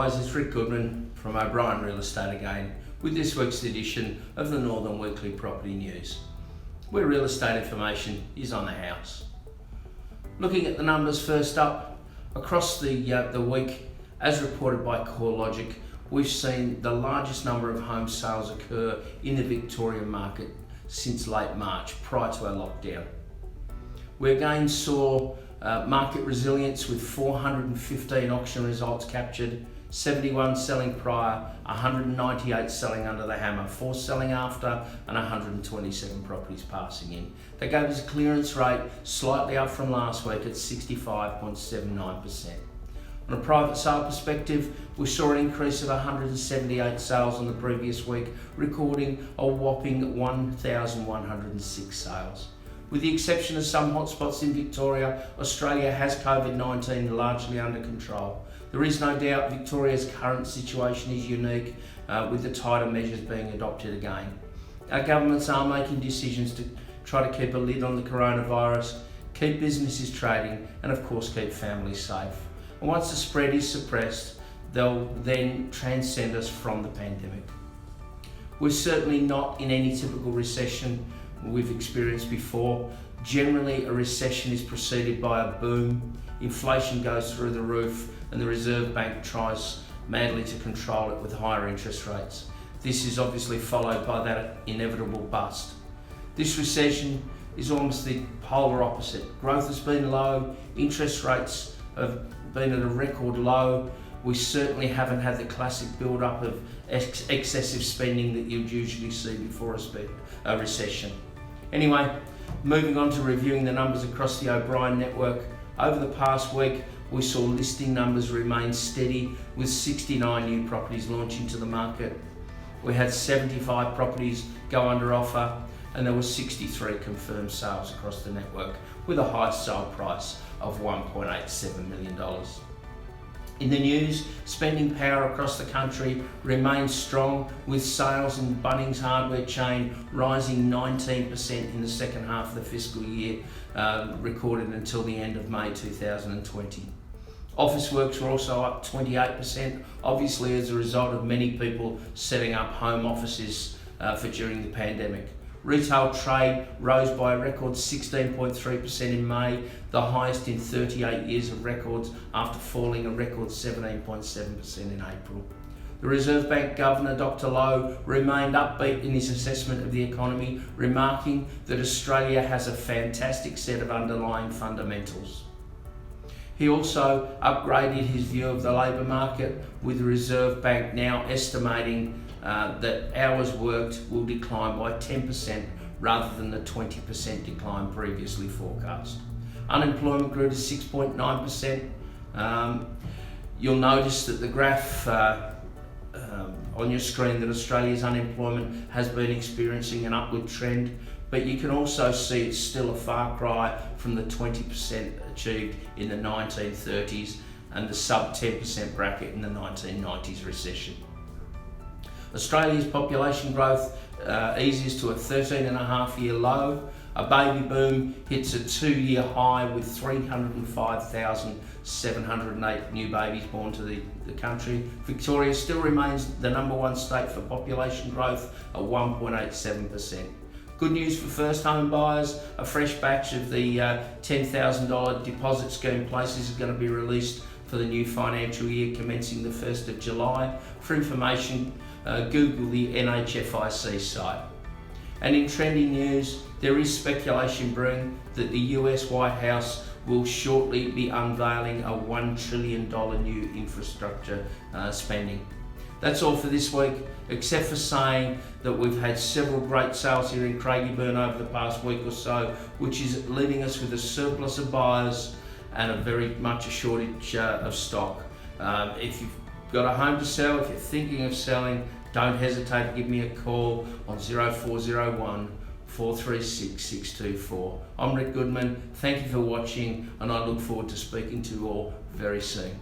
guys, it's Rick Goodman from OBrien Real Estate again with this week's edition of the Northern Weekly Property News, where real estate information is on the house. Looking at the numbers first up, across the week, as reported by CoreLogic, we've seen the largest number of home sales occur in the Victorian market since late March, prior to our lockdown. We again saw market resilience with 415 auction results captured, 71 selling prior, 198 selling under the hammer, 4 selling after, and 127 properties passing in. That gave us a clearance rate slightly up from last week at 65.79%. On a private sale perspective, we saw an increase of 178 sales on the previous week, recording a whopping 1,106 sales. With the exception of some hotspots in Victoria, Australia has COVID-19 largely under control. There is no doubt Victoria's current situation is unique, with the tighter measures being adopted again. Our governments are making decisions to try to keep a lid on the coronavirus, keep businesses trading, and of course keep families safe. And once the spread is suppressed, they'll then transcend us from the pandemic. We're certainly not in any typical recession we've experienced before. Generally, a recession is preceded by a boom, inflation goes through the roof, and the Reserve Bank tries madly to control it with higher interest rates. This is obviously followed by that inevitable bust. This recession is almost the polar opposite. Growth has been low, interest rates have been at a record low. We certainly haven't had the classic build-up of excessive spending that you'd usually see before a recession. Anyway, moving on to reviewing the numbers across the OBrien network. Over the past week, we saw listing numbers remain steady with 69 new properties launching to the market. We had 75 properties go under offer, and there were 63 confirmed sales across the network with a high sale price of $1.87 million. In the news, spending power across the country remains strong, with sales in Bunnings hardware chain rising 19% in the second half of the fiscal year, recorded until the end of May 2020. Office works were also up 28%, obviously as a result of many people setting up home offices for during the pandemic. Retail trade rose by a record 16.3% in May, the highest in 38 years of records, after falling a record 17.7% in April. The Reserve Bank Governor, Dr. Lowe, remained upbeat in his assessment of the economy, remarking that Australia has a fantastic set of underlying fundamentals. He also upgraded his view of the labour market, with the Reserve Bank now estimating that hours worked will decline by 10% rather than the 20% decline previously forecast. Unemployment grew to 6.9%. You'll notice that the graph on your screen that Australia's unemployment has been experiencing an upward trend, but you can also see it's still a far cry from the 20% achieved in the 1930s and the sub 10% bracket in the 1990s recession. Australia's population growth eases to a 13.5-year low. A baby boom hits a 2-year high with 305,708 new babies born to the country. Victoria still remains the #1 state for population growth at 1.87%. Good news for first home buyers, a fresh batch of the $10,000 deposit scheme places is going to be released for the new financial year commencing the 1st of July. For information, Google the NHFIC site. And in trending news, there is speculation brewing that the US White House will shortly be unveiling a $1 trillion new infrastructure spending. That's all for this week, except for saying that we've had several great sales here in Craigieburn over the past week or so, which is leaving us with a surplus of buyers and a very much a shortage of stock. If you've got a home to sell, if you're thinking of selling, don't hesitate to give me a call on 0401 436 624. I'm Rick Goodman, thank you for watching, and I look forward to speaking to you all very soon.